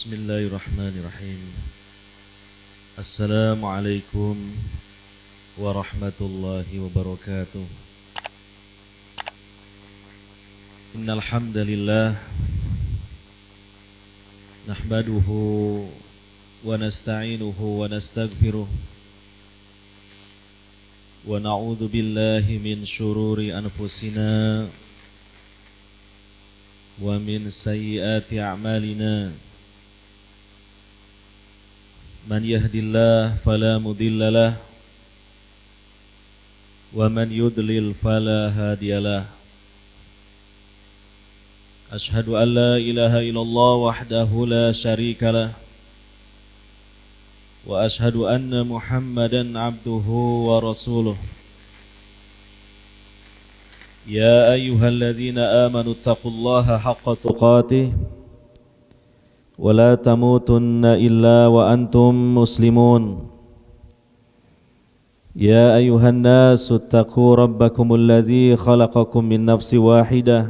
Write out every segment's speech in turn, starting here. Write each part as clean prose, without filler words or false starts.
Bismillahirrahmanirrahim. Assalamualaikum warahmatullahi wabarakatuh. Innal hamdalillah nahmaduhu wa nasta'inuhu wa nastaghfiruh wa na'udzu billahi min syururi anfusina wa min sayyiati a'malina. Man yahdillah fala mudilla lah wa man yudlil fala hadiyalah. Ashhadu an la ilaha illallah wahdahu la syarika lah wa ashhadu anna Muhammadan abduhu wa rasuluh. Ya ayyuhalladzina amanu taqullaha haqqa tuqatih wa la tamutunna illa wa antum muslimun. Ya ayyuhan nasu taqu rabbakumul ladzi khalaqakum min nafsin wahidah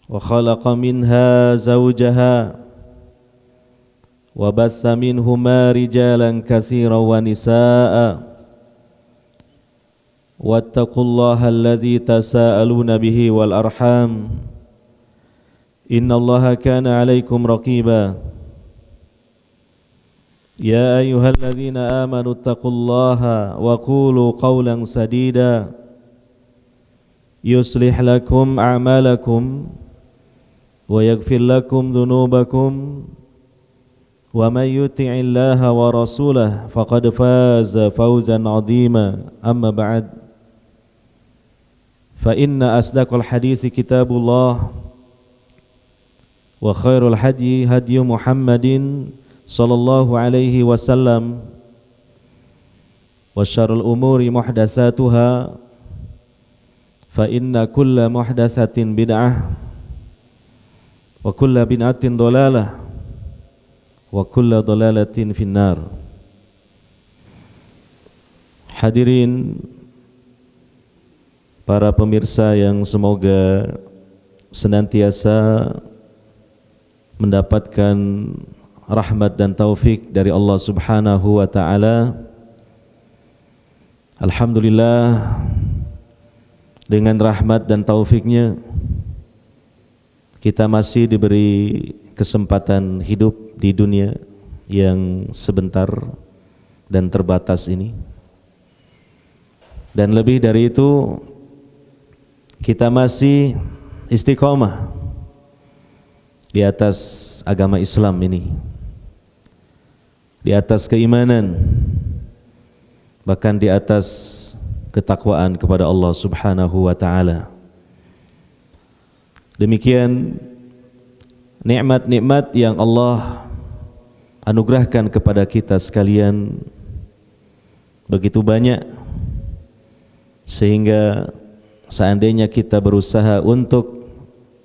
wa khalaqa minha zawjaha wa batha minhuma rijalan katsiran wa nisaa'a wattaqullaha alladzi tasaaluna bihi wal arham innallaha kana 'alaikum raqiba. Ya ayyuhalladzina amanu taqullaha wa qulu qawlan sadida yuslih lakum a'malakum wa yaghfir lakum dhunubakum wa may yuti'illaha wa rasulahu faqad faza fawzan 'azima. Amma ba'd, fa inna asdaqal hadithi kitabullah wa khairul hadi hadi Muhammadin sallallahu alaihi wasallam wa syarrul umuri muhdatsatuha fa inna kulla muhdatsatin bid'ah wa kulla bid'atin dhalalah wa kulla dhalalatin finnar. Hadirin para pemirsa yang semoga senantiasa mendapatkan rahmat dan taufik dari Allah Subhanahu wa taala. Alhamdulillah, dengan rahmat dan taufiknya kita masih diberi kesempatan hidup di dunia yang sebentar dan terbatas ini. Dan lebih dari itu, kita masih istiqomah di atas agama Islam ini, di atas keimanan, bahkan di atas ketakwaan kepada Allah Subhanahu wa taala. Demikian nikmat-nikmat yang Allah anugerahkan kepada kita sekalian begitu banyak, sehingga seandainya kita berusaha untuk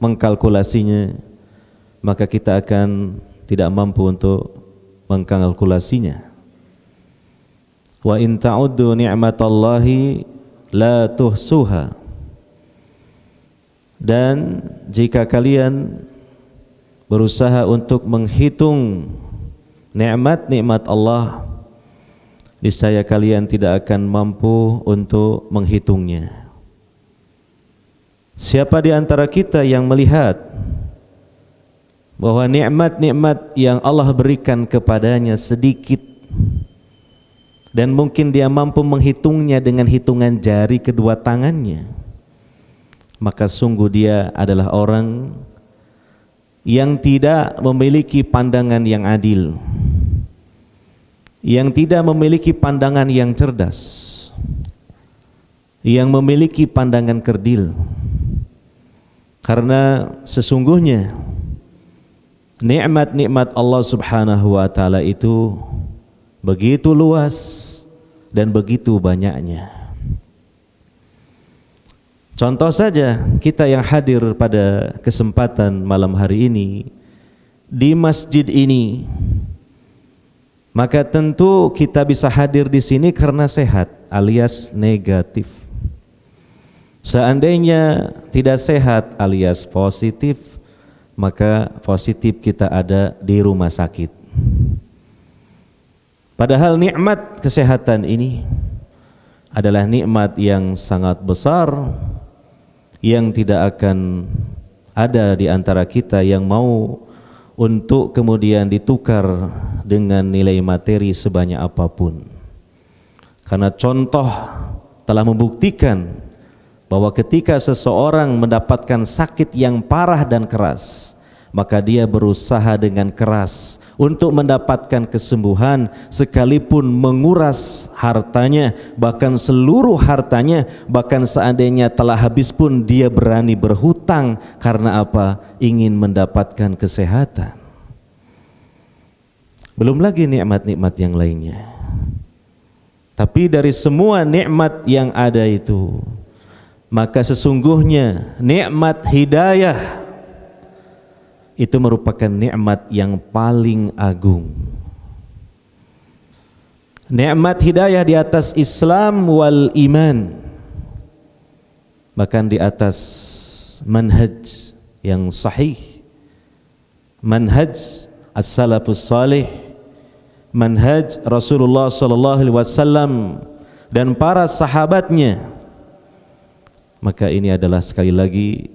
mengkalkulasinya, maka kita akan tidak mampu untuk mengkalkulasinya. Wa in ta'uddu ni'matallahi la tuhsuha. Dan jika kalian berusaha untuk menghitung nikmat-nikmat Allah, niscaya kalian tidak akan mampu untuk menghitungnya. Siapa di antara kita yang melihat bahwa nikmat-nikmat yang Allah berikan kepadanya sedikit dan mungkin dia mampu menghitungnya dengan hitungan jari kedua tangannya, maka sungguh dia adalah orang yang tidak memiliki pandangan yang adil, yang tidak memiliki pandangan yang cerdas, yang memiliki pandangan kerdil. Karena sesungguhnya nikmat-nikmat Allah Subhanahu wa taala itu begitu luas dan begitu banyaknya. Contoh saja kita yang hadir pada kesempatan malam hari ini di masjid ini, maka tentu kita bisa hadir di sini karena sehat alias negatif. Seandainya tidak sehat alias positif, maka positif kita ada di rumah sakit. Padahal nikmat kesehatan ini adalah nikmat yang sangat besar, yang tidak akan ada di antara kita yang mau untuk kemudian ditukar dengan nilai materi sebanyak apapun. Karena contoh telah membuktikan bahwa ketika seseorang mendapatkan sakit yang parah dan keras, maka dia berusaha dengan keras untuk mendapatkan kesembuhan, sekalipun menguras hartanya, bahkan seluruh hartanya, bahkan seandainya telah habis pun dia berani berhutang. Karena apa? Ingin mendapatkan kesehatan. Belum lagi nikmat-nikmat yang lainnya. Tapi dari semua nikmat yang ada itu, maka sesungguhnya nikmat hidayah itu merupakan nikmat yang paling agung. Nikmat hidayah di atas Islam wal iman, bahkan di atas manhaj yang sahih, manhaj as-salafus salih, manhaj Rasulullah sallallahu alaihi wasallam dan para sahabatnya. Maka ini adalah sekali lagi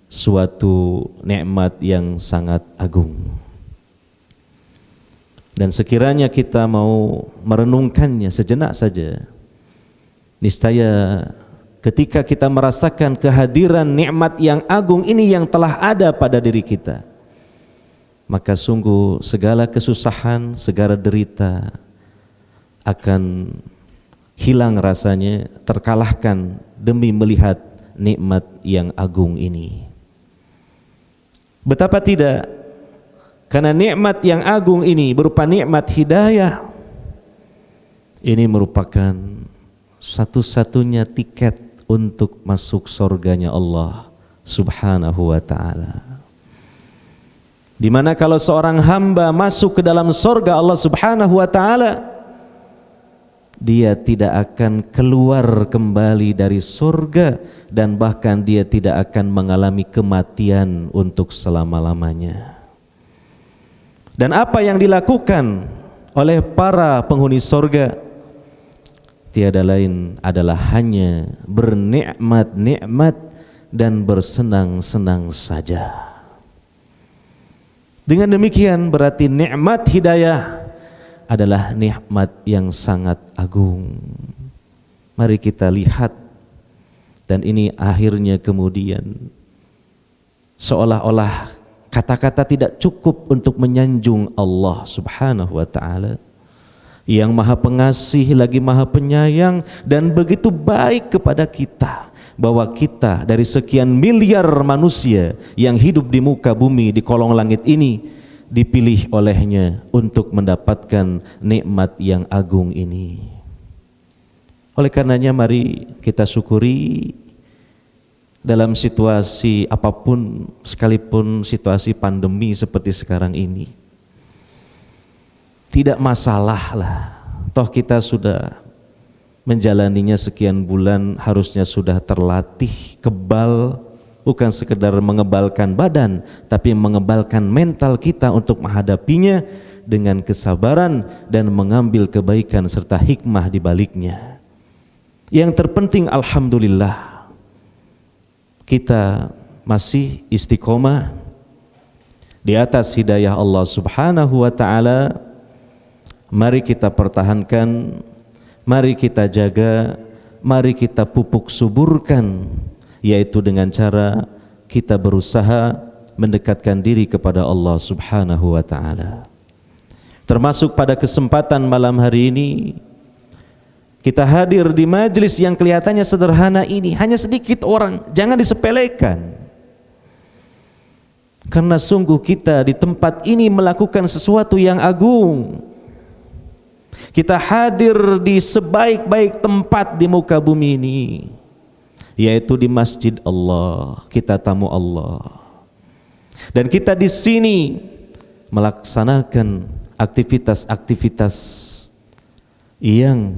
suatu nikmat yang sangat agung. Dan sekiranya kita mau merenungkannya sejenak saja, niscaya ketika kita merasakan kehadiran nikmat yang agung ini yang telah ada pada diri kita, maka sungguh segala kesusahan, segala derita akan hilang rasanya, terkalahkan demi melihat nikmat yang agung ini. Betapa tidak, karena nikmat yang agung ini berupa nikmat hidayah, ini merupakan satu-satunya tiket untuk masuk surganya Allah subhanahu wa ta'ala. Dimana kalau seorang hamba masuk ke dalam surga Allah subhanahu wa ta'ala, dia tidak akan keluar kembali dari surga, dan bahkan dia tidak akan mengalami kematian untuk selama-lamanya. Dan apa yang dilakukan oleh para penghuni surga tiada lain adalah hanya bernikmat-nikmat dan bersenang-senang saja. Dengan demikian berarti nikmat hidayah adalah nikmat yang sangat agung. Mari kita lihat, dan ini akhirnya kemudian seolah-olah kata-kata tidak cukup untuk menyanjung Allah subhanahu wa ta'ala yang maha pengasih lagi maha penyayang dan begitu baik kepada kita, bahwa kita dari sekian miliar manusia yang hidup di muka bumi, di kolong langit ini, dipilih olehnya untuk mendapatkan nikmat yang agung ini. Oleh karenanya mari kita syukuri dalam situasi apapun, sekalipun situasi pandemi seperti sekarang ini. Tidak masalah lah, toh kita sudah menjalaninya sekian bulan, harusnya sudah terlatih, kebal, bukan sekedar mengebalkan badan, tapi mengebalkan mental kita untuk menghadapinya dengan kesabaran dan mengambil kebaikan serta hikmah di baliknya. Yang terpenting alhamdulillah kita masih istiqomah di atas hidayah Allah subhanahu wa ta'ala. Mari kita pertahankan, mari kita jaga, mari kita pupuk suburkan, yaitu dengan cara kita berusaha mendekatkan diri kepada Allah subhanahu wa ta'ala. Termasuk pada kesempatan malam hari ini, kita hadir di majelis yang kelihatannya sederhana ini, hanya sedikit orang, jangan disepelekan. Karena sungguh kita di tempat ini melakukan sesuatu yang agung. Kita hadir di sebaik-baik tempat di muka bumi ini, yaitu di masjid Allah, kita tamu Allah. Dan kita di sini melaksanakan aktivitas-aktivitas yang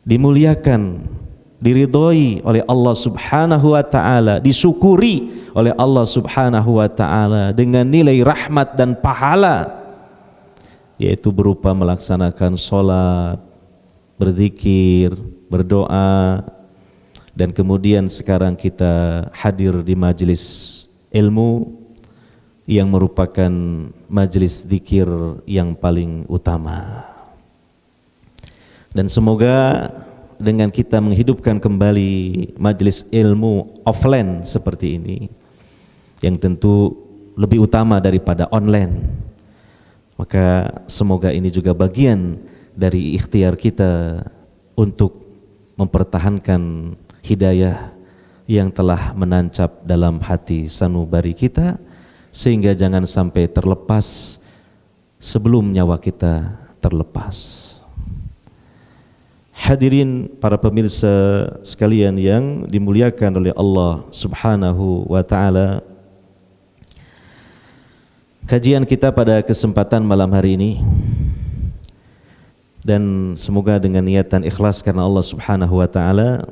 dimuliakan diridhoi oleh Allah Subhanahu wa taala, disyukuri oleh Allah Subhanahu wa taala dengan nilai rahmat dan pahala, yaitu berupa melaksanakan sholat, berzikir, berdoa, dan kemudian sekarang kita hadir di majelis ilmu yang merupakan majelis zikir yang paling utama. Dan semoga dengan kita menghidupkan kembali majelis ilmu offline seperti ini, yang tentu lebih utama daripada online, maka semoga ini juga bagian dari ikhtiar kita untuk mempertahankan hidayah yang telah menancap dalam hati sanubari kita, sehingga jangan sampai terlepas sebelum nyawa kita terlepas. Hadirin para pemirsa sekalian yang dimuliakan oleh Allah Subhanahu wa taala, kajian kita pada kesempatan malam hari ini, dan semoga dengan niatan ikhlas karena Allah Subhanahu wa taala,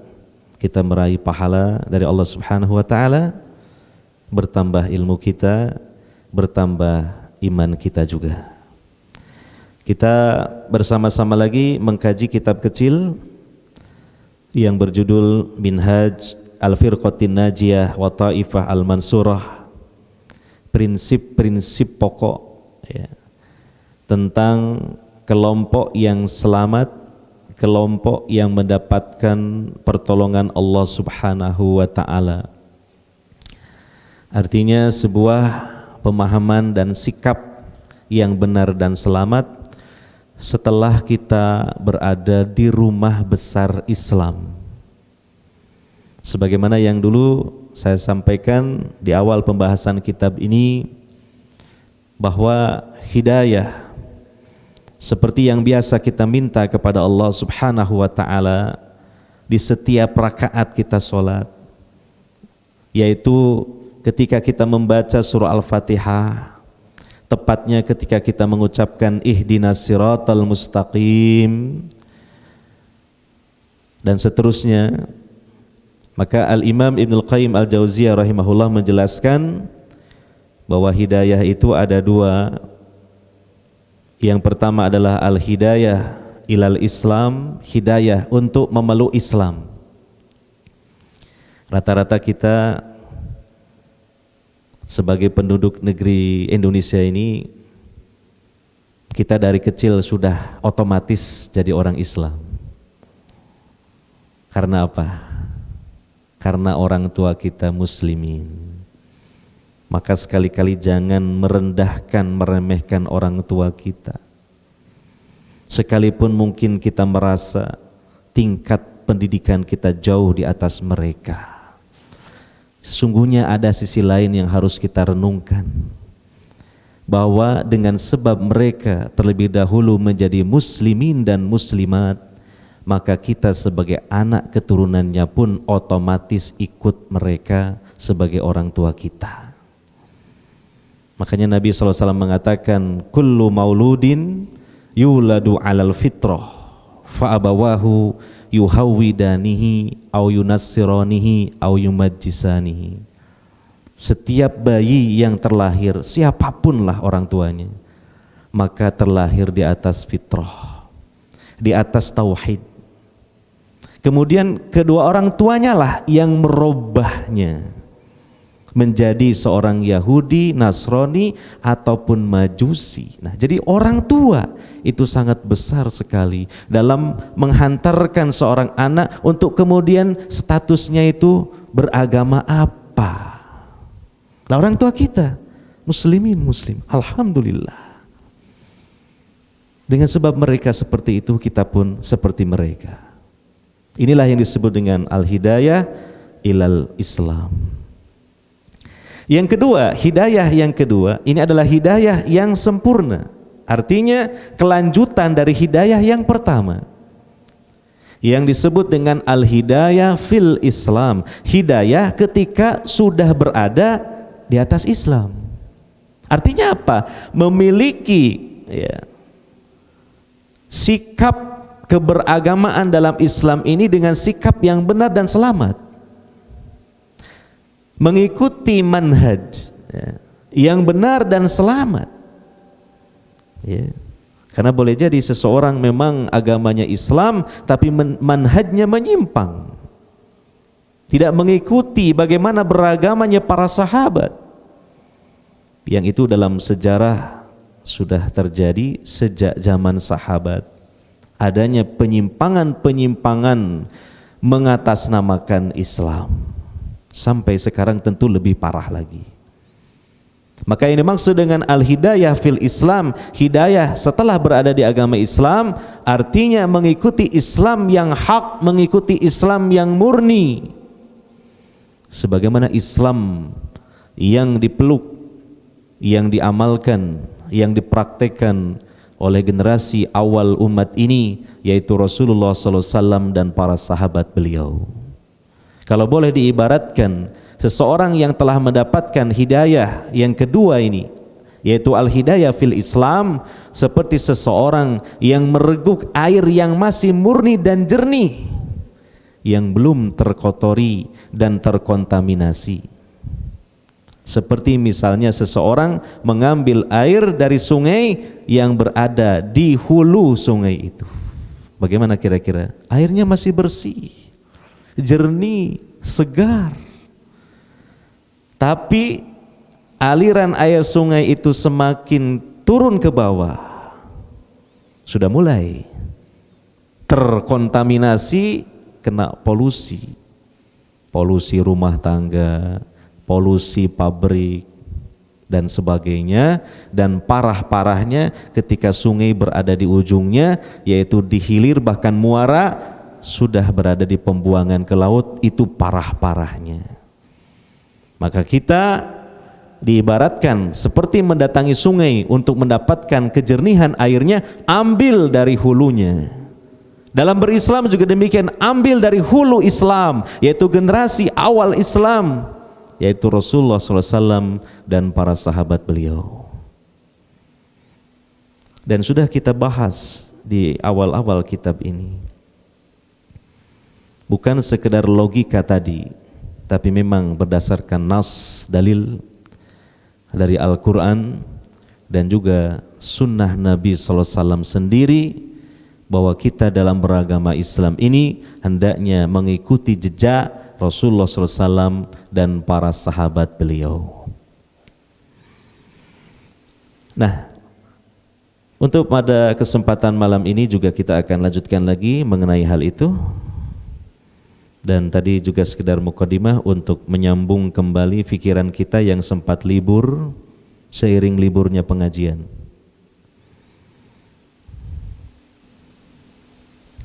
kita meraih pahala dari Allah Subhanahu wa taala, bertambah ilmu kita, bertambah iman kita juga. Kita bersama-sama lagi mengkaji kitab kecil yang berjudul Minhaj Al-Firqatin Najiyah wa Ta'ifah Al-Mansurah, prinsip-prinsip pokok ya, tentang kelompok yang selamat, kelompok yang mendapatkan pertolongan Allah Subhanahu wa taala. Artinya sebuah pemahaman dan sikap yang benar dan selamat setelah kita berada di rumah besar Islam. Sebagaimana yang dulu saya sampaikan di awal pembahasan kitab ini, bahwa hidayah seperti yang biasa kita minta kepada Allah Subhanahu wa taala di setiap rakaat kita sholat, yaitu ketika kita membaca surah Al-Fatihah, tepatnya ketika kita mengucapkan ihdinas siratal mustaqim dan seterusnya, maka Al-Imam Ibnul Qayyim Al-Jauziyah rahimahullah menjelaskan bahwa hidayah itu ada dua. Yang pertama adalah al-hidayah ilal Islam, hidayah untuk memeluk Islam. Rata-rata kita sebagai penduduk negeri Indonesia ini, kita dari kecil sudah otomatis jadi orang Islam. Karena apa? Karena orang tua kita muslimin. Maka sekali-kali jangan merendahkan, meremehkan orang tua kita. Sekalipun mungkin kita merasa tingkat pendidikan kita jauh di atas mereka, sesungguhnya ada sisi lain yang harus kita renungkan, bahwa dengan sebab mereka terlebih dahulu menjadi muslimin dan muslimat, maka kita sebagai anak keturunannya pun otomatis ikut mereka sebagai orang tua kita. Makanya Nabi SAW mengatakan, kullu mauludin yuladu alal fitrah fa'abawahu yuhawwidanihi au yunassiranihi au yumajjisanihi. Setiap bayi yang terlahir, siapapun lah orang tuanya, maka terlahir di atas fitrah, di atas tauhid. Kemudian kedua orang tuanya lah yang merubahnya menjadi seorang Yahudi, Nasrani ataupun Majusi. Nah, jadi orang tua itu sangat besar sekali dalam menghantarkan seorang anak untuk kemudian statusnya itu beragama apa. Nah, orang tua kita muslimin muslim, alhamdulillah. Dengan sebab mereka seperti itu, kita pun seperti mereka. Inilah yang disebut dengan al-hidayah ilal Islam. Yang kedua, hidayah yang kedua, ini adalah hidayah yang sempurna. Artinya kelanjutan dari hidayah yang pertama, yang disebut dengan al-hidayah fil Islam. Hidayah ketika sudah berada di atas Islam. Artinya apa? Memiliki ya, sikap keberagamaan dalam Islam ini dengan sikap yang benar dan selamat, mengikuti manhaj yang benar dan selamat. Karena boleh jadi seseorang memang agamanya Islam tapi manhajnya menyimpang, tidak mengikuti bagaimana beragamanya para sahabat, yang itu dalam sejarah sudah terjadi sejak zaman sahabat. Adanya penyimpangan-penyimpangan mengatasnamakan Islam, sampai sekarang tentu lebih parah lagi. Maka ini maksud dengan al-hidayah fil Islam, hidayah setelah berada di agama Islam, artinya mengikuti Islam yang hak, mengikuti Islam yang murni, sebagaimana Islam yang dipeluk, yang diamalkan, yang dipraktekkan oleh generasi awal umat ini, yaitu Rasulullah SAW dan para sahabat beliau. Kalau boleh diibaratkan, seseorang yang telah mendapatkan hidayah yang kedua ini, yaitu al-hidayah fil Islam, seperti seseorang yang mereguk air yang masih murni dan jernih, yang belum terkotori dan terkontaminasi. Seperti misalnya seseorang mengambil air dari sungai yang berada di hulu sungai itu. Bagaimana kira-kira? Airnya masih bersih, jernih, segar. Tapi aliran air sungai itu semakin turun ke bawah, sudah mulai terkontaminasi, kena polusi, polusi rumah tangga, polusi pabrik dan sebagainya. Dan parah-parahnya ketika sungai berada di ujungnya, yaitu di hilir bahkan muara, sudah berada di pembuangan ke laut, itu parah-parahnya. Maka kita diibaratkan seperti mendatangi sungai untuk mendapatkan kejernihan airnya, ambil dari hulunya. Dalam berislam juga demikian, ambil dari hulu Islam, yaitu generasi awal Islam, yaitu Rasulullah SAW dan para sahabat beliau. Dan sudah kita bahas di awal-awal kitab ini, bukan sekedar logika tadi, tapi memang berdasarkan nas, dalil dari Al-Quran dan juga sunnah Nabi SAW sendiri, bahwa kita dalam beragama Islam ini hendaknya mengikuti jejak Rasulullah SAW dan para sahabat beliau. Nah, untuk pada kesempatan malam ini juga kita akan lanjutkan lagi mengenai hal itu. Dan tadi juga sekedar mukadimah untuk menyambung kembali pikiran kita yang sempat libur seiring liburnya pengajian.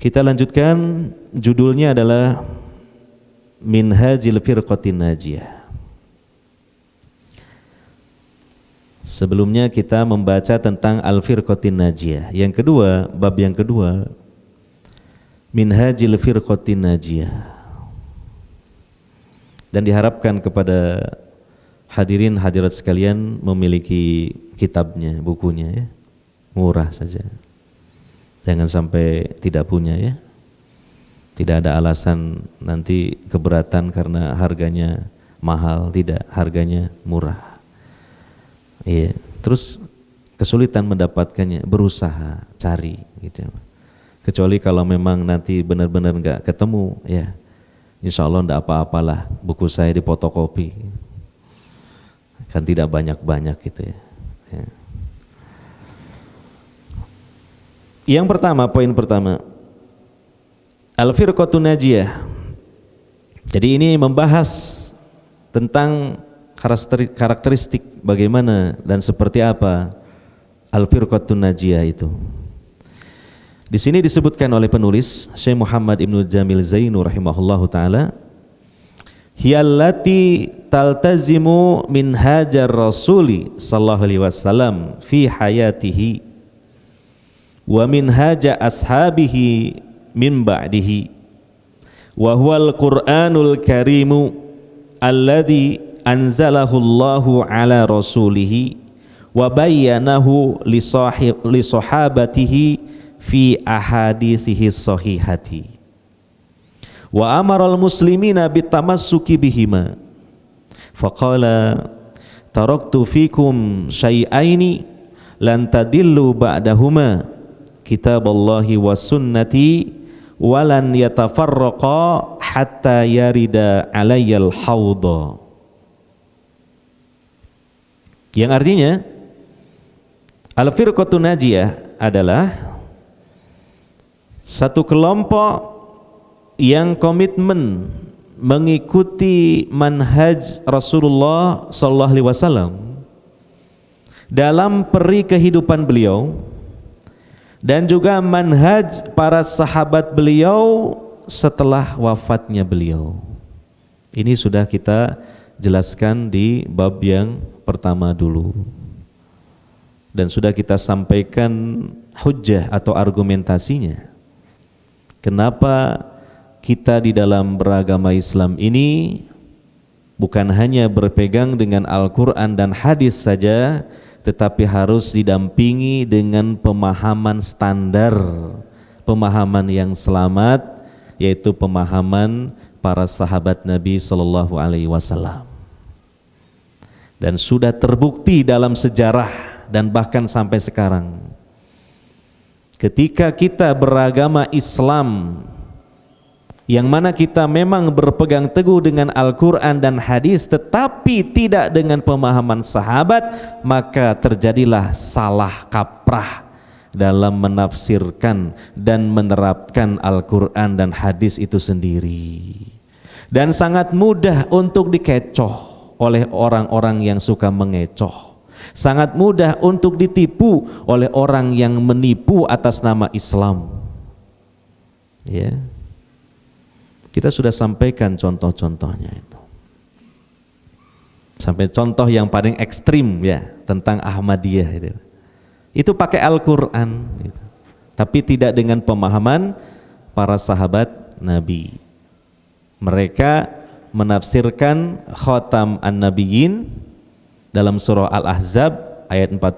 Kita lanjutkan, judulnya adalah Minhajil Firqatin Najiyah. Sebelumnya kita membaca tentang Al-Firqatin Najiyah. Yang kedua, bab yang kedua, Minhajil Firqatin Najiyah. Dan diharapkan kepada hadirin hadirat sekalian memiliki kitabnya, bukunya ya. Murah saja. Jangan sampai tidak punya ya. Tidak ada alasan nanti keberatan karena harganya mahal, tidak, harganya murah. Iya, terus kesulitan mendapatkannya, berusaha cari gitu. Kecuali kalau memang nanti benar-benar enggak ketemu ya. Insya Allah enggak apa-apalah, buku saya difotokopi. Kan tidak banyak-banyak gitu ya. Yang pertama, poin pertama, Al-Firqatun Najiyah. Jadi ini membahas tentang karakteristik bagaimana dan seperti apa Al-Firqatun Najiyah itu. Di sini disebutkan oleh penulis Syekh Muhammad Ibnu Jamil Zainu rahimahullahu taala, hiyallati taltazimu minhajar rasuli sallallahu alaihi wasallam fi hayatihi wa minhaja ashabihi min ba'dihi wa huwal Qur'anul Karimu alladhi anzalahu Allahu ala rasulihi wa bayyanahu li sahabatihi fi ahadithihi sahihati wa amaral muslimina bitamassuki bihima faqala taraktu fikum syai'aini lan tadillu ba'dahuma kitaballahi wa sunnati walan yatafarraqa hatta yarida alayyal hawda. Yang artinya al-firqatun najiyah adalah satu kelompok yang komitmen mengikuti manhaj Rasulullah sallallahu alaihi wasallam dalam peri kehidupan beliau dan juga manhaj para sahabat beliau setelah wafatnya beliau. Ini sudah kita jelaskan di bab yang pertama dulu. Dan sudah kita sampaikan hujjah atau argumentasinya. Kenapa kita di dalam beragama Islam ini bukan hanya berpegang dengan Al-Quran dan hadis saja, tetapi harus didampingi dengan pemahaman standar, pemahaman yang selamat, yaitu pemahaman para sahabat Nabi Sallallahu Alaihi Wasallam. Dan sudah terbukti dalam sejarah dan bahkan sampai sekarang, ketika kita beragama Islam yang mana kita memang berpegang teguh dengan Al-Quran dan hadis tetapi tidak dengan pemahaman sahabat, maka terjadilah salah kaprah dalam menafsirkan dan menerapkan Al-Quran dan hadis itu sendiri, dan sangat mudah untuk dikecoh oleh orang-orang yang suka mengecoh, sangat mudah untuk ditipu oleh orang yang menipu atas nama Islam. Ya, kita sudah sampaikan contoh-contohnya itu. Sampai contoh yang paling ekstrim ya tentang Ahmadiyah itu. Itu pakai Al-Quran gitu. Tapi tidak dengan pemahaman para sahabat Nabi. Mereka menafsirkan Khatam An-Nabiyyin dalam surah Al-Ahzab ayat 40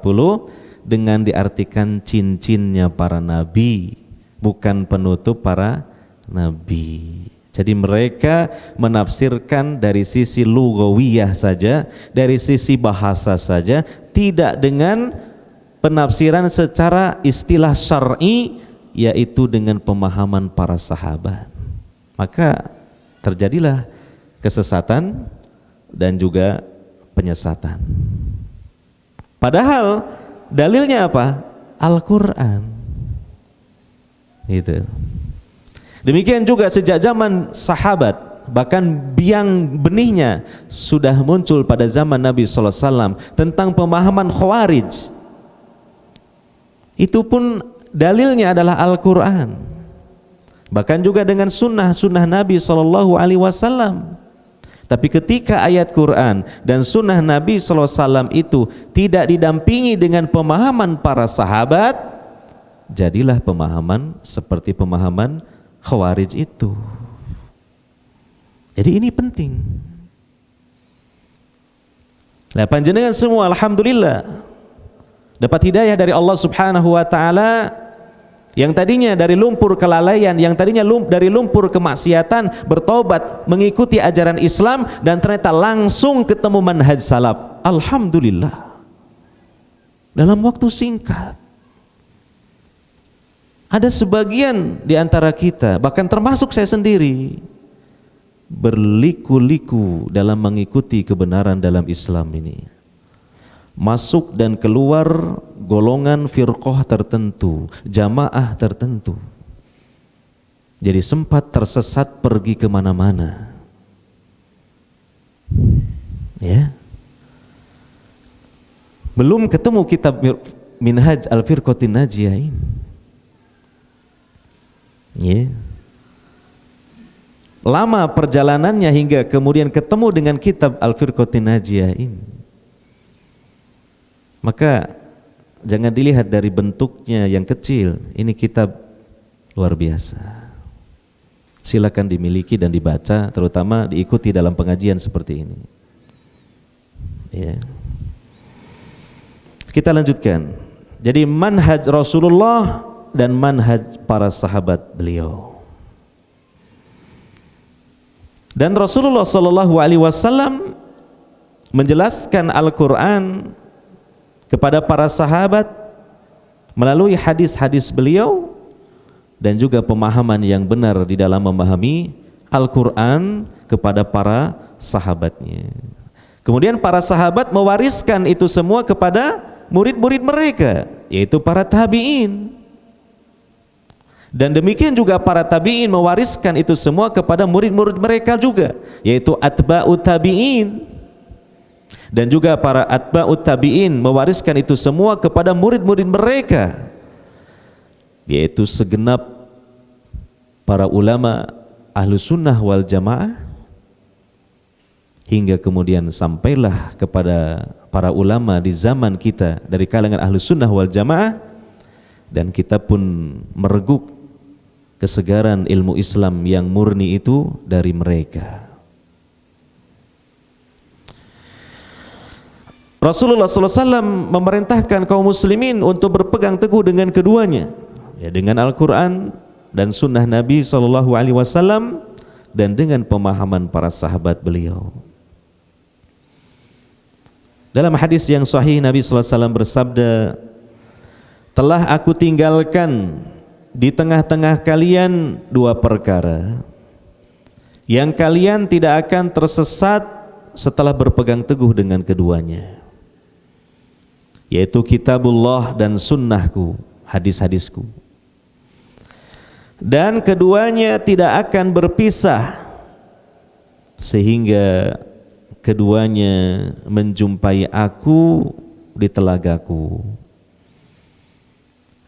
dengan diartikan cincinnya para nabi, bukan penutup para nabi. Jadi mereka menafsirkan dari sisi lugawiyah saja, dari sisi bahasa saja, tidak dengan penafsiran secara istilah syar'i, yaitu dengan pemahaman para sahabat. Maka terjadilah kesesatan dan juga penyesatan. Padahal dalilnya apa? Al-Quran. Gitu. Demikian juga sejak zaman sahabat, bahkan biang benihnya sudah muncul pada zaman Nabi sallallahu alaihi wasallam tentang pemahaman Khawarij. Itu pun dalilnya adalah Al-Quran. Bahkan juga dengan sunnah Nabi sallallahu alaihi wasallam. Tapi ketika ayat Quran dan sunnah Nabi sallallahu alaihi wasallam itu tidak didampingi dengan pemahaman para sahabat, jadilah pemahaman seperti pemahaman Khawarij itu. Jadi ini penting. Nah, panjenengan semua alhamdulillah dapat hidayah dari Allah Subhanahu wa taala, yang tadinya dari lumpur kelalaian, yang tadinya dari lumpur kemaksiatan, bertobat mengikuti ajaran Islam dan ternyata langsung ketemu manhaj salaf. Alhamdulillah. Dalam waktu singkat. Ada sebagian di antara kita, bahkan termasuk saya sendiri, berliku-liku dalam mengikuti kebenaran dalam Islam ini. Masuk dan keluar golongan firqah tertentu, jamaah tertentu. Jadi sempat tersesat pergi kemana-mana. Ya. Belum ketemu kitab Minhaj Al-Firqatin Najiyah ini. Ya. Lama perjalanannya hingga kemudian ketemu dengan kitab Al-Firqatin Najiyah ini. Maka jangan dilihat dari bentuknya yang kecil, ini kitab luar biasa. Silakan dimiliki dan dibaca, terutama diikuti dalam pengajian seperti ini. Ya. Kita lanjutkan. Jadi manhaj Rasulullah dan manhaj para sahabat beliau. Dan Rasulullah sallallahu alaihi wasallam menjelaskan Al-Qur'an kepada para sahabat melalui hadis-hadis beliau dan juga pemahaman yang benar di dalam memahami Al-Qur'an kepada para sahabatnya. Kemudian para sahabat mewariskan itu semua kepada murid-murid mereka, yaitu para tabi'in. Dan demikian juga para tabi'in mewariskan itu semua kepada murid-murid mereka juga, yaitu atba'ut tabi'in. Dan juga para atba'ut tabi'in mewariskan itu semua kepada murid-murid mereka, yaitu segenap para ulama Ahlus Sunnah wal Jamaah, hingga kemudian sampailah kepada para ulama di zaman kita dari kalangan Ahlus Sunnah wal Jamaah, dan kita pun mereguk kesegaran ilmu Islam yang murni itu dari mereka. Rasulullah SAW memerintahkan kaum muslimin untuk berpegang teguh dengan keduanya, ya, dengan Al-Quran dan Sunnah Nabi SAW, dan dengan pemahaman para sahabat beliau. Dalam hadis yang sahih Nabi SAW bersabda, "Telah aku tinggalkan di tengah-tengah kalian dua perkara yang kalian tidak akan tersesat setelah berpegang teguh dengan keduanya, yaitu kitabullah dan sunnahku, hadis-hadisku. Dan keduanya tidak akan berpisah sehingga keduanya menjumpai aku di telagaku."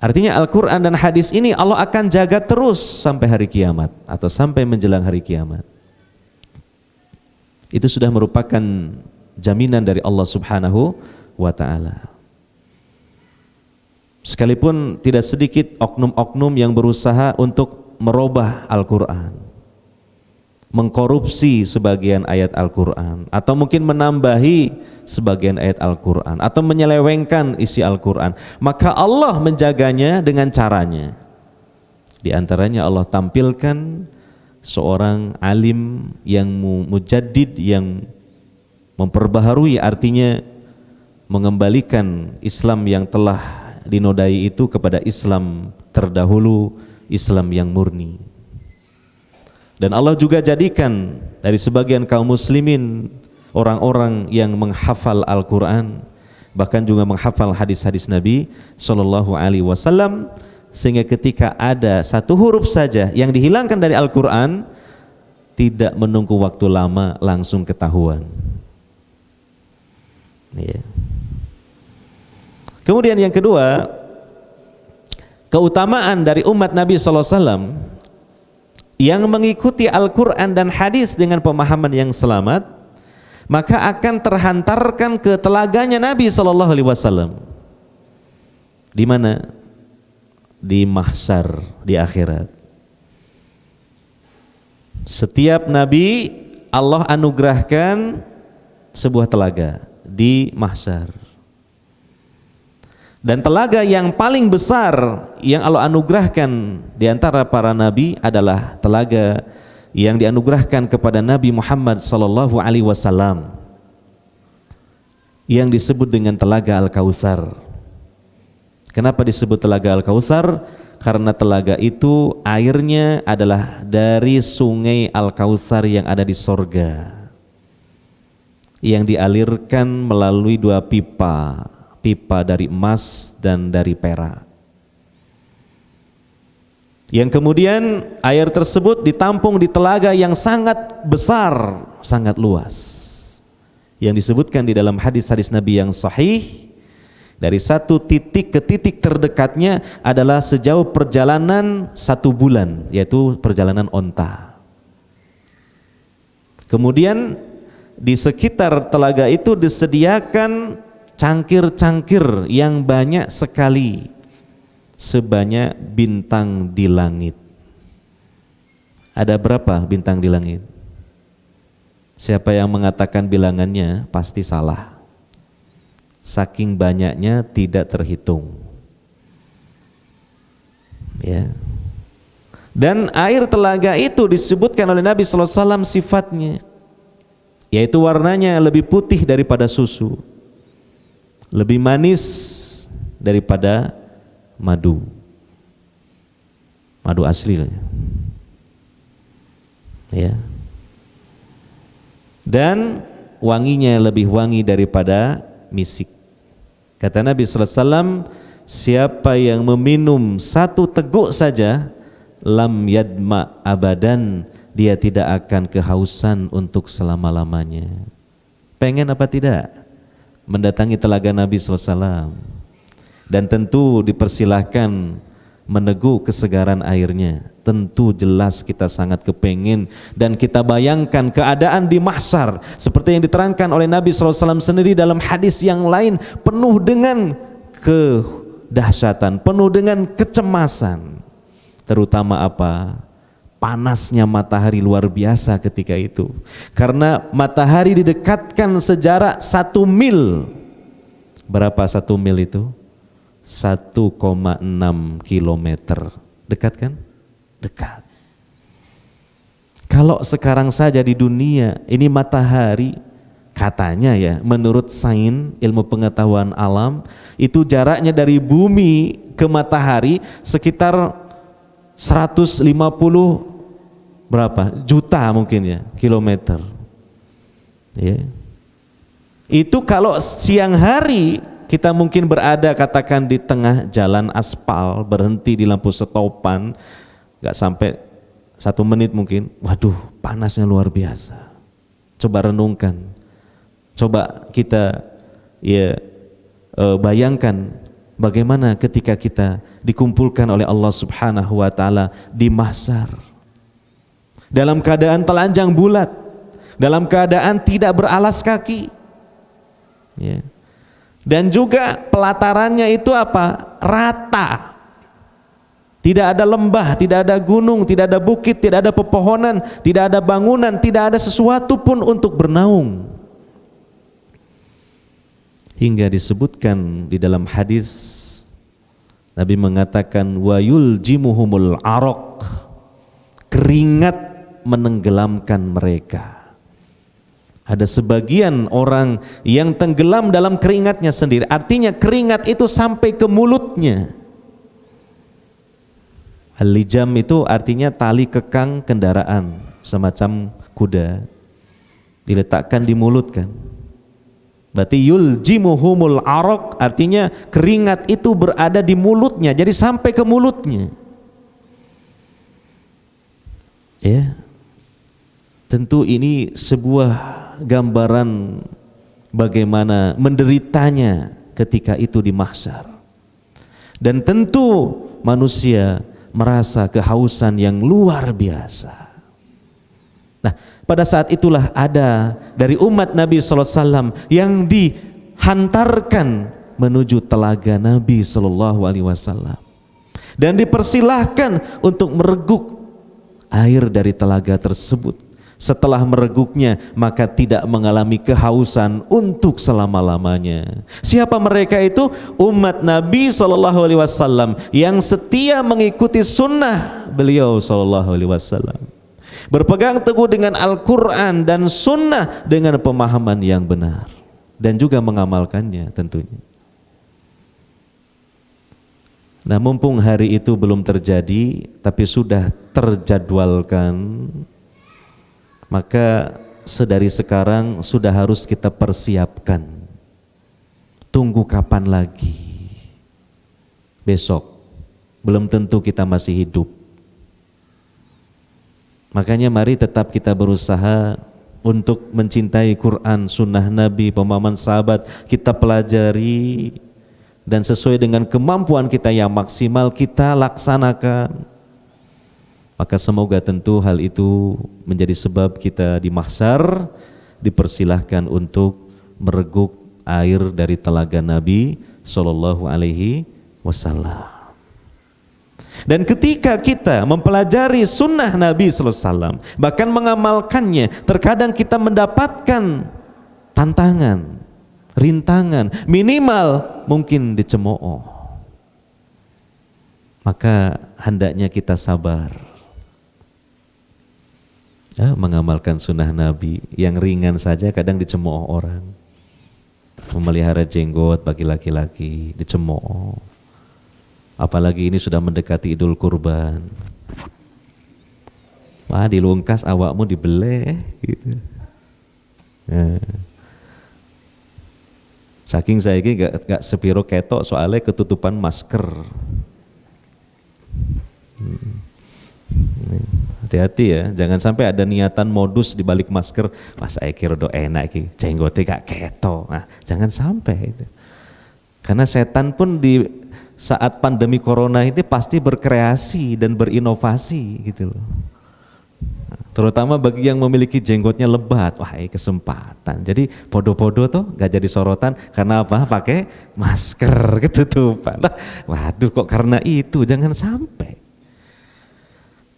Artinya Al-Quran dan hadis ini Allah akan jaga terus sampai hari kiamat atau sampai menjelang hari kiamat. Itu sudah merupakan jaminan dari Allah Subhanahu wa ta'ala. Sekalipun tidak sedikit oknum-oknum yang berusaha untuk merubah Al-Quran, mengkorupsi sebagian ayat Al-Quran, atau mungkin menambahi sebagian ayat Al-Quran, atau menyelewengkan isi Al-Quran, maka Allah menjaganya dengan caranya. Di antaranya Allah tampilkan seorang alim yang mujaddid, yang memperbaharui, artinya mengembalikan Islam yang telah dinodai itu kepada Islam terdahulu, Islam yang murni. Dan Allah juga jadikan dari sebagian kaum muslimin orang-orang yang menghafal Al-Quran, bahkan juga menghafal hadis-hadis Nabi Sallallahu Alaihi Wasallam, sehingga ketika ada satu huruf saja yang dihilangkan dari Al-Quran, tidak menunggu waktu lama langsung ketahuan. Ya. Kemudian yang kedua, keutamaan dari umat Nabi Sallallahu Alaihi Wasallam yang mengikuti Al-Quran dan hadis dengan pemahaman yang selamat, maka akan terhantarkan ke telaganya Nabi Sallallahu Alaihi Wasallam. Di mana? Di mahsyar, di akhirat. Setiap Nabi Allah anugerahkan sebuah telaga di mahsyar. Dan telaga yang paling besar yang Allah anugerahkan di antara para nabi adalah telaga yang dianugerahkan kepada Nabi Muhammad sallallahu alaihi wasallam, yang disebut dengan telaga Al-Kautsar. Kenapa disebut telaga Al-Kautsar? Karena telaga itu airnya adalah dari sungai Al-Kautsar yang ada di sorga, yang dialirkan melalui dua pipa dari emas dan dari perak, yang kemudian air tersebut ditampung di telaga yang sangat besar, sangat luas, yang disebutkan di dalam hadis-hadis Nabi yang sahih, dari satu titik ke titik terdekatnya adalah sejauh perjalanan 1 bulan, yaitu perjalanan onta. Kemudian di sekitar telaga itu disediakan cangkir-cangkir yang banyak sekali, sebanyak bintang di langit. Ada berapa bintang di langit? Siapa yang mengatakan bilangannya pasti salah. Saking banyaknya tidak terhitung. Ya. Dan air telaga itu disebutkan oleh Nabi sallallahu alaihi wasallam sifatnya, yaitu warnanya lebih putih daripada susu, lebih manis daripada madu asli, ya. Dan wanginya lebih wangi daripada misik. Kata Nabi sallallahu alaihi wasallam, siapa yang meminum satu teguk saja, lam yadma abadan, dia tidak akan kehausan untuk selama-lamanya. Pengen apa tidak mendatangi telaga Nabi SAW? Dan tentu dipersilahkan meneguk kesegaran airnya. Tentu jelas kita sangat kepengen, dan kita bayangkan keadaan di mahsyar seperti yang diterangkan oleh Nabi SAW sendiri dalam hadis yang lain, penuh dengan kedahsyatan, penuh dengan kecemasan. Terutama apa? Panasnya matahari luar biasa ketika itu, karena matahari didekatkan sejarak 1 mil. Berapa 1 mil itu? 1,6 kilometer. Dekat kan? Dekat. Kalau sekarang saja di dunia ini matahari, katanya ya, menurut sains ilmu pengetahuan alam, itu jaraknya dari bumi ke matahari sekitar 150 berapa juta mungkin ya kilometer, ya. Itu kalau siang hari kita mungkin berada katakan di tengah jalan aspal, berhenti di lampu stopan, nggak sampai 1 menit mungkin, waduh panasnya luar biasa. Coba renungkan, coba kita ya bayangkan bagaimana ketika kita dikumpulkan oleh Allah Subhanahu wa taala di mahsyar, dalam keadaan telanjang bulat, dalam keadaan tidak beralas kaki, ya. Dan juga pelatarannya itu apa? Rata. Tidak ada lembah, tidak ada gunung, tidak ada bukit, tidak ada pepohonan, tidak ada bangunan, tidak ada sesuatu pun untuk bernaung. Hingga disebutkan di dalam hadis, Nabi mengatakan wa yuljimuhumul araq, keringat menenggelamkan mereka. Ada sebagian orang yang tenggelam dalam keringatnya sendiri, artinya keringat itu sampai ke mulutnya. Al-lijam itu artinya tali kekang kendaraan, semacam kuda, diletakkan di mulut kan. Berarti yuljimuhumul araq artinya keringat itu berada di mulutnya, jadi sampai ke mulutnya. Ya. Tentu ini sebuah gambaran bagaimana menderitanya ketika itu di mahsyar. Dan tentu manusia merasa kehausan yang luar biasa. Nah, pada saat itulah ada dari umat Nabi SAW yang dihantarkan menuju telaga Nabi SAW dan dipersilahkan untuk mereguk air dari telaga tersebut. Setelah mereguknya maka tidak mengalami kehausan untuk selama-lamanya. Siapa mereka itu? Umat Nabi SAW yang setia mengikuti sunnah beliau SAW, berpegang teguh dengan Al-Quran dan sunnah dengan pemahaman yang benar, dan juga mengamalkannya tentunya. Nah, mumpung hari itu belum terjadi tapi sudah terjadwalkan, maka sedari sekarang sudah harus kita persiapkan. Tunggu kapan lagi? Besok belum tentu kita masih hidup. Makanya mari tetap kita berusaha untuk mencintai Quran, sunnah Nabi, pemahaman sahabat, kita pelajari, dan sesuai dengan kemampuan kita yang maksimal kita laksanakan. Maka semoga tentu hal itu menjadi sebab kita di mahsyar dipersilahkan untuk mereguk air dari telaga Nabi Sallallahu Alaihi Wasallam. Dan ketika kita mempelajari sunnah Nabi Sallallahu Alaihi Wasallam, bahkan mengamalkannya, terkadang kita mendapatkan tantangan, rintangan, minimal mungkin dicemooh. maka hendaknya kita sabar ya, mengamalkan sunnah Nabi. Yang ringan saja kadang dicemooh orang, memelihara jenggot bagi laki-laki dicemooh, apalagi ini sudah mendekati Idul Kurban. Wah, dilungkas awakmu dibeleh gitu. Nah. Saking saya ini gak sepiro ketok soalnya ketutupan masker. Hati-hati ya, jangan sampai ada niatan modus di balik masker. Mas saya kira do enak iki, jenggotnya gak ketok. Nah, jangan sampai itu. Karena setan pun di saat pandemi corona ini pasti berkreasi dan berinovasi gitu loh. Terutama bagi yang memiliki jenggotnya lebat, wah ini kesempatan. Jadi podo-podo tuh gak jadi sorotan karena apa? Pakai masker ketutupan. Waduh, kok karena itu, jangan sampai.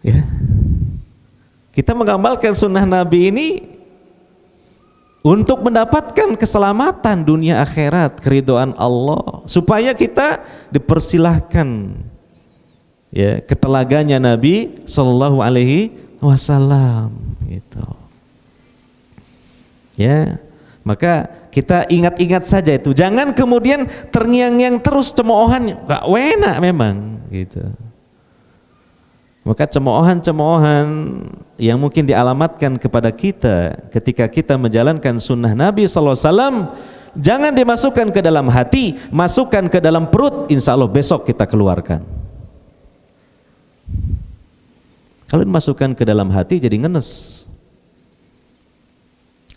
Ya, kita mengamalkan sunnah Nabi ini untuk mendapatkan keselamatan dunia akhirat, keridhaan Allah, supaya kita dipersilahkan ya ke telaganya Nabi Sallallahu Alaihi Wasallam gitu. Ya, maka kita ingat-ingat saja itu, jangan kemudian terngiang-ngiang terus cemoohan, gak enak memang gitu. Maka cemoohan-cemoohan yang mungkin dialamatkan kepada kita ketika kita menjalankan sunnah Nabi Sallallahu Alaihi Wasallam, jangan dimasukkan ke dalam hati, masukkan ke dalam perut, insya Allah besok kita keluarkan. Kalau dimasukkan ke dalam hati jadi ngenes.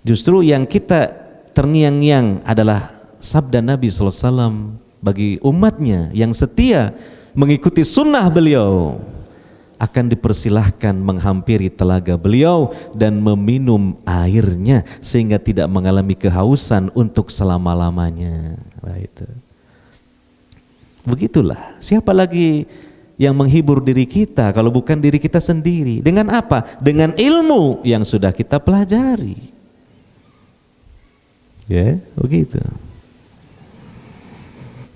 Justru yang kita terngiang-ngiang adalah sabda Nabi Sallallahu Alaihi Wasallam bagi umatnya yang setia mengikuti sunnah beliau, akan dipersilahkan menghampiri telaga beliau dan meminum airnya sehingga tidak mengalami kehausan untuk selama-lamanya. Nah, itu. Begitulah, siapa lagi yang menghibur diri kita kalau bukan diri kita sendiri? Dengan apa? Dengan ilmu yang sudah kita pelajari. Ya, begitu.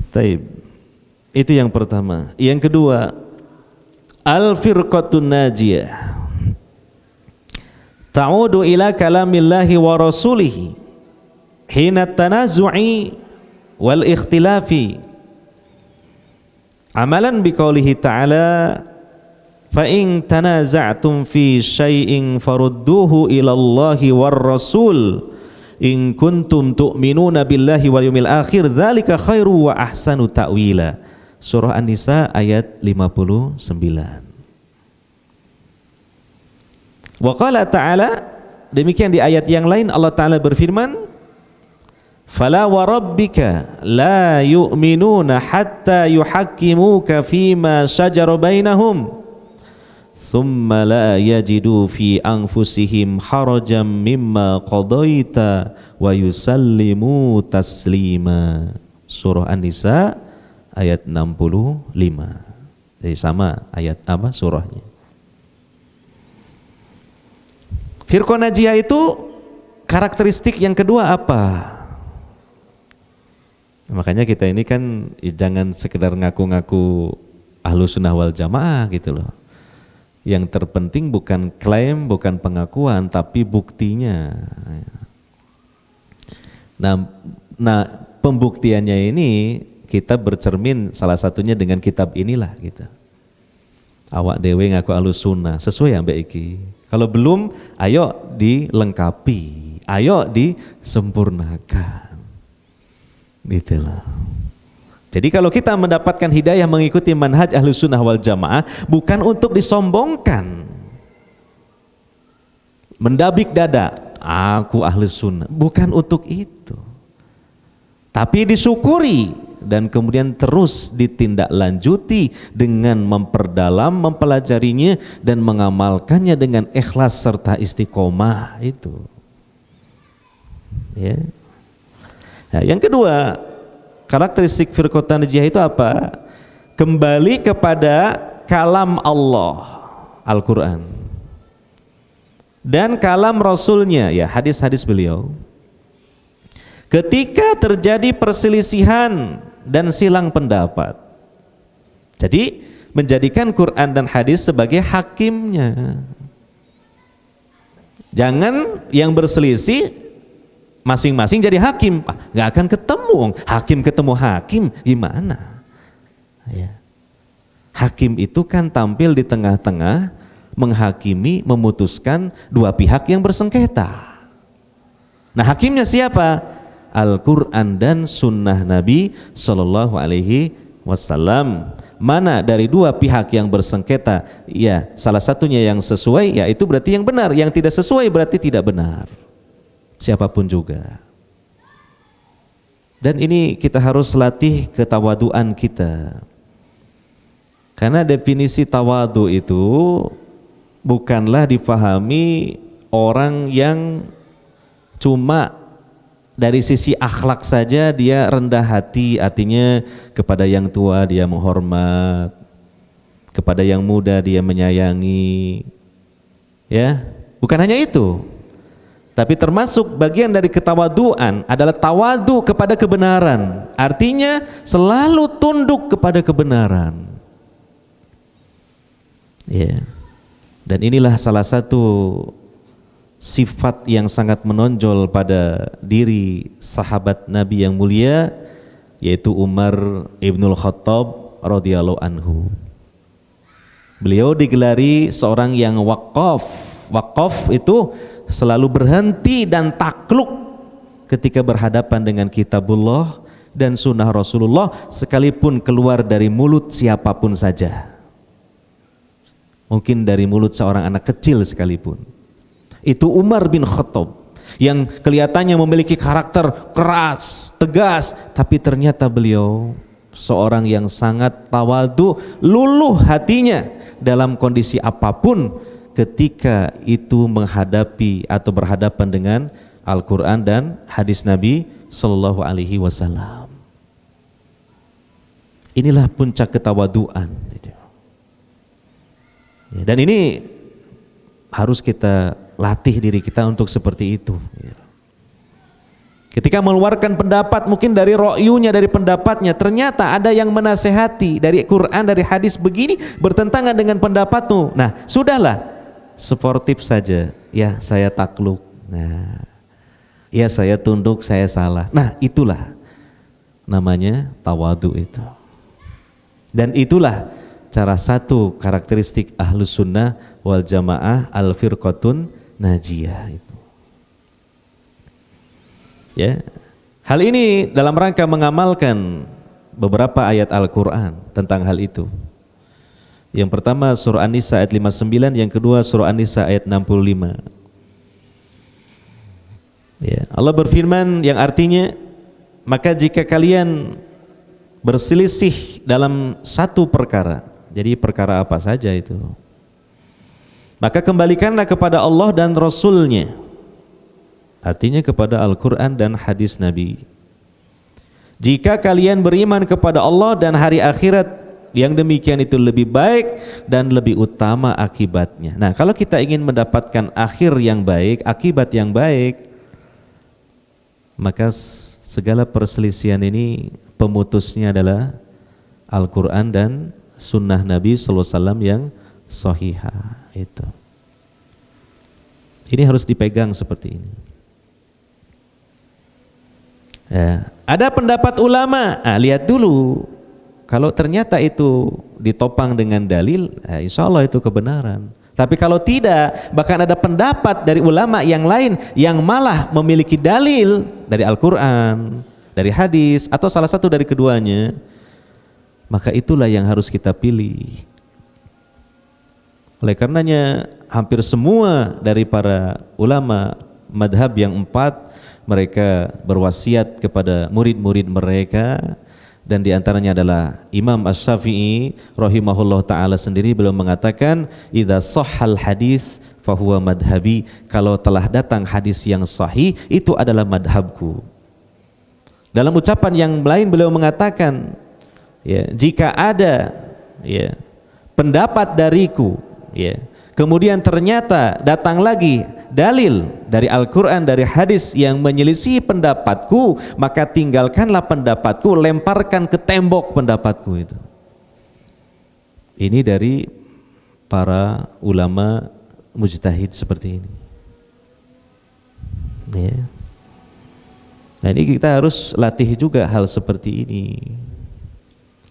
Taib. Itu yang pertama. Yang kedua, al-firqatun najiyah ta'udu ila kalamillahi wa rasulihi hina tanazu'i wal ikhtilafi amalan biqaulihi ta'ala fa in tanaza'tum fi syai'in farudduhu ila Allahi war rasul in kuntum tu'minuna billahi wal yawmil akhir dzalika khairu wa ahsanu ta'wila. Surah An-Nisa ayat 59. Wa qala ta'ala, demikian di ayat yang lain Allah Ta'ala berfirman, fala wa rabbika la yu'minuna hatta yuhakkimuka fima syajara bainahum thumma la yajidu fi anfusihim harajan mimma qadaita wa yusallimu taslima. Surah An-Nisa ayat 65. Jadi sama ayat apa surahnya. Firqah Najiyah itu karakteristik yang kedua apa? Makanya kita ini kan jangan sekedar ngaku-ngaku Ahlus Sunnah wal Jamaah gitu loh. Yang terpenting bukan klaim, bukan pengakuan, tapi buktinya. Nah, pembuktiannya ini kita bercermin salah satunya dengan kitab inilah gitu. Awak dewe ngaku Ahlus Sunnah sesuai ambek iki. Kalau belum, ayo dilengkapi, ayo disempurnakan. Gitulah. Jadi kalau kita mendapatkan hidayah mengikuti manhaj Ahlus Sunnah wal Jamaah bukan untuk disombongkan, mendabik dada, aku Ahlus Sunnah, bukan untuk itu. Tapi disyukuri dan kemudian terus ditindaklanjuti dengan memperdalam, mempelajarinya dan mengamalkannya dengan ikhlas serta istiqomah itu. Ya. Nah, yang kedua, karakteristik firqah najiyah itu apa? Kembali kepada kalam Allah, Al-Quran, dan kalam Rasulnya, ya hadis-hadis beliau. Ketika terjadi perselisihan dan silang pendapat, jadi menjadikan Quran dan hadis sebagai hakimnya. Jangan yang berselisih masing-masing jadi hakim. Nggak akan ketemu. Hakim ketemu hakim gimana? Ya. Hakim itu kan tampil di tengah-tengah, menghakimi, memutuskan dua pihak yang bersengketa. Nah, hakimnya siapa? Al-Quran dan Sunnah Nabi Sallallahu Alaihi Wasallam. Mana dari dua pihak yang bersengketa, ya salah satunya yang sesuai, ya itu berarti yang benar. Yang tidak sesuai berarti tidak benar. Siapapun juga. Dan ini kita harus latih ketawaduan kita. Karena definisi tawadu itu bukanlah dipahami orang yang cuma dari sisi akhlak saja dia rendah hati, artinya kepada yang tua dia menghormat, kepada yang muda dia menyayangi. Ya, bukan hanya itu. Tapi termasuk bagian dari ketawaduan adalah tawadu kepada kebenaran. Artinya selalu tunduk kepada kebenaran. Ya. Dan inilah salah satu sifat yang sangat menonjol pada diri sahabat Nabi yang mulia, yaitu Umar Ibnul Khattab radhiyallahu anhu. Beliau digelari seorang yang wakaf. Wakaf itu selalu berhenti dan takluk ketika berhadapan dengan kitabullah dan sunnah Rasulullah, sekalipun keluar dari mulut siapapun saja. Mungkin dari mulut seorang anak kecil sekalipun. Itu Umar bin Khattab yang kelihatannya memiliki karakter keras, tegas, tapi ternyata beliau seorang yang sangat tawadu, luluh hatinya dalam kondisi apapun ketika itu menghadapi atau berhadapan dengan Al-Quran dan hadis Nabi Sallallahu Alaihi Wasallam. Inilah puncak ketawaduan. Dan ini harus kita latih diri kita untuk seperti itu. Ketika mengeluarkan pendapat, mungkin dari ro'yunya, dari pendapatnya, ternyata ada yang menasehati dari Quran, dari hadis begini bertentangan dengan pendapatmu. Nah, sudahlah, sportif saja. Ya, saya takluk. Nah, ya saya tunduk, saya salah. Nah, itulah namanya tawadu itu. Dan itulah cara satu karakteristik ahlus sunnah wal jamaah al-firqatun najiyah itu. Ya, hal ini dalam rangka mengamalkan beberapa ayat Al-Quran tentang hal itu. Yang pertama surah An-Nisa ayat 59, yang kedua surah An-Nisa ayat 65. Ya, Allah berfirman yang artinya, maka jika kalian berselisih dalam satu perkara, jadi perkara apa saja itu, maka kembalikanlah kepada Allah dan Rasulnya, artinya kepada Al-Quran dan hadis Nabi. Jika kalian beriman kepada Allah dan hari akhirat, yang demikian itu lebih baik dan lebih utama akibatnya. Nah, kalau kita ingin mendapatkan akhir yang baik, akibat yang baik, maka segala perselisihan ini pemutusnya adalah Al-Quran dan sunnah Nabi sallallahu alaihi wasallam yang sahihah itu. Ini harus dipegang seperti ini. Ya, ada pendapat ulama, lihat dulu. Kalau ternyata itu ditopang dengan dalil, insya Allah itu kebenaran. Tapi kalau tidak, bahkan ada pendapat dari ulama yang lain yang malah memiliki dalil dari Al-Quran, dari hadis, atau salah satu dari keduanya, maka itulah yang harus kita pilih. Oleh karenanya hampir semua dari para ulama madhab yang 4, mereka berwasiat kepada murid-murid mereka, dan diantaranya adalah Imam Asy-Syafi'i rahimahullah ta'ala sendiri, beliau mengatakan idza shahhal hadis fahuwa madhabi, kalau telah datang hadis yang sahih itu adalah madhabku. Dalam ucapan yang lain beliau mengatakan, ya, jika ada ya pendapat dariku, ya, kemudian ternyata datang lagi dalil dari Al-Quran, dari hadis yang menyelisih pendapatku, maka tinggalkanlah pendapatku, lemparkan ke tembok pendapatku itu. Ini dari para ulama mujtahid seperti ini. Ya. Nah, ini kita harus latih juga hal seperti ini.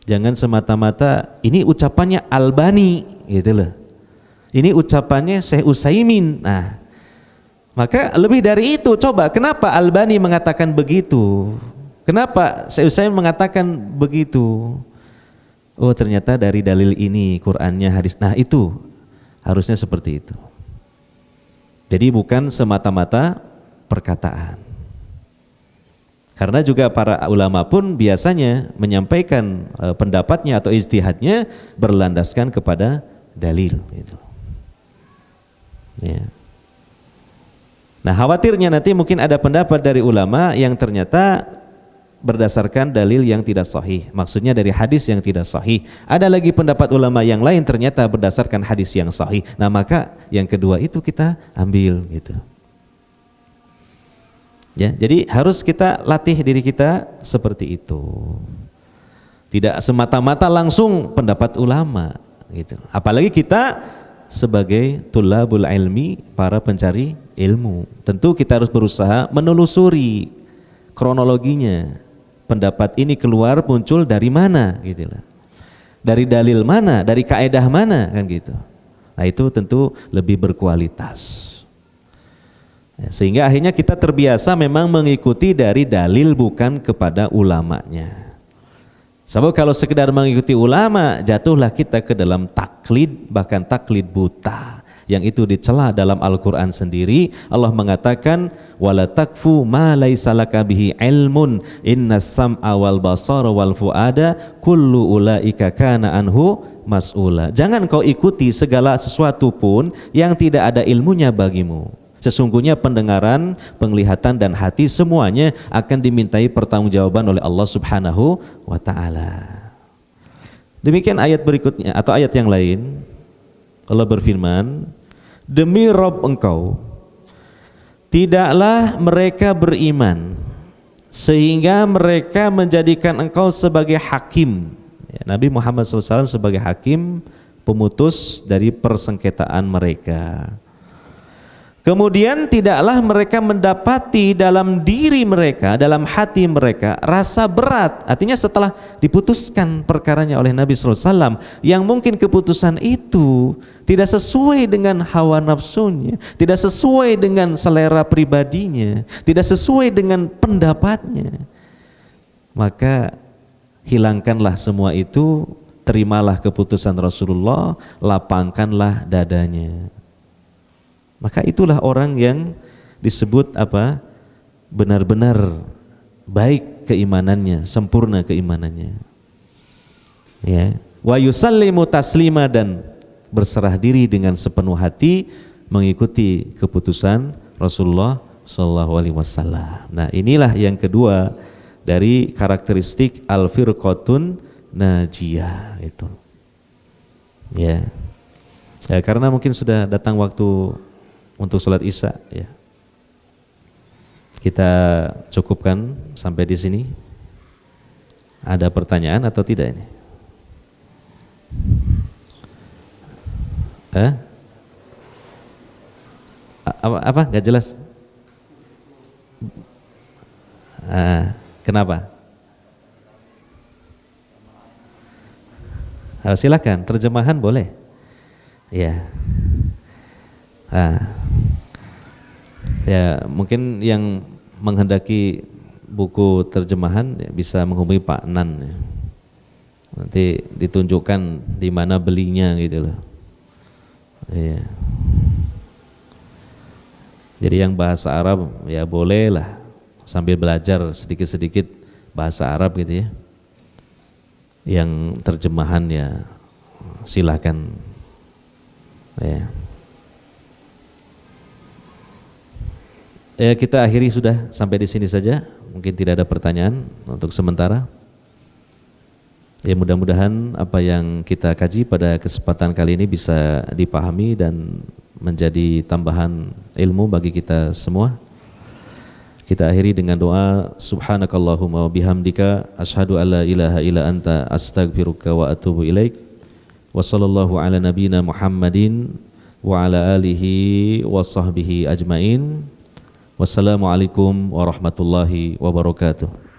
Jangan semata-mata ini ucapannya Albani gitu loh. Ini ucapannya Syekh Utsaimin. Nah, maka lebih dari itu, coba kenapa Albani mengatakan begitu? Kenapa Syekh Utsaimin mengatakan begitu? Oh, ternyata dari dalil ini, Qur'annya, hadis. Nah, itu harusnya seperti itu. Jadi bukan semata-mata perkataan. Karena juga para ulama pun biasanya menyampaikan pendapatnya atau ijtihadnya berlandaskan kepada dalil gitu. Ya. Nah, khawatirnya nanti mungkin ada pendapat dari ulama yang ternyata berdasarkan dalil yang tidak sahih, maksudnya dari hadis yang tidak sahih. Ada lagi pendapat ulama yang lain ternyata berdasarkan hadis yang sahih. Nah, maka yang kedua itu kita ambil gitu. Ya, jadi harus kita latih diri kita seperti itu. Tidak semata-mata langsung pendapat ulama gitu. Apalagi kita sebagai tulabul ilmi, para pencari ilmu, tentu kita harus berusaha menelusuri kronologinya. Pendapat ini keluar muncul dari mana gitu lah. Dari dalil mana, dari kaedah mana kan gitu. Nah, itu tentu lebih berkualitas. Sehingga akhirnya kita terbiasa memang mengikuti dari dalil bukan kepada ulamanya. Sebab kalau sekedar mengikuti ulama, jatuhlah kita ke dalam taklid, bahkan taklid buta. Yang itu dicela dalam Al-Quran sendiri. Allah mengatakan, wala takfu ma laisa laka bihi ilmun innas sam'a wal basara wal fuada kullu ulaika kana anhu mas'ula. Jangan kau ikuti segala sesuatu pun yang tidak ada ilmunya bagimu. Sesungguhnya pendengaran, penglihatan dan hati semuanya akan dimintai pertanggungjawaban oleh Allah Subhanahu wa taala. Demikian ayat berikutnya atau ayat yang lain. Allah berfirman, demi Rabb engkau tidaklah mereka beriman sehingga mereka menjadikan engkau sebagai hakim. Ya, Nabi Muhammad SAW sebagai hakim pemutus dari persengketaan mereka. Kemudian tidaklah mereka mendapati dalam diri mereka, dalam hati mereka rasa berat. Artinya setelah diputuskan perkaranya oleh Nabi SAW, yang mungkin keputusan itu tidak sesuai dengan hawa nafsunya, tidak sesuai dengan selera pribadinya, tidak sesuai dengan pendapatnya, maka hilangkanlah semua itu, terimalah keputusan Rasulullah, lapangkanlah dadanya. Maka itulah orang yang disebut apa? Benar-benar baik keimanannya, sempurna keimanannya. Ya, wa yusallimu taslima, dan berserah diri dengan sepenuh hati mengikuti keputusan Rasulullah sallallahu alaihi wasallam. Nah, inilah yang kedua dari karakteristik al-firqatun najiyah itu. Ya. Ya, karena mungkin sudah datang waktu untuk sholat isya, ya. Kita cukupkan sampai di sini. Ada pertanyaan atau tidak ini? Apa? Gak jelas? Kenapa? Silakan, terjemahan boleh. Ya. Ya, mungkin yang menghendaki buku terjemahan ya, bisa menghubungi Pak Nan ya. Nanti ditunjukkan di mana belinya gitu loh. Iya. Jadi yang bahasa Arab ya boleh lah sambil belajar sedikit-sedikit bahasa Arab gitu ya. Yang terjemahan ya silakan. Ya. Kita akhiri sudah sampai di sini saja. Mungkin tidak ada pertanyaan untuk sementara. Ya, mudah-mudahan apa yang kita kaji pada kesempatan kali ini bisa dipahami dan menjadi tambahan ilmu bagi kita semua. Kita akhiri dengan doa, subhanakallahumma wa bihamdika asyhadu alla ilaha illa anta astaghfiruka wa atubu ilaik. Wa sallallahu ala nabiyyina Muhammadin wa ala alihi wa sahbihi ajmain. Wassalamualaikum warahmatullahi wabarakatuh.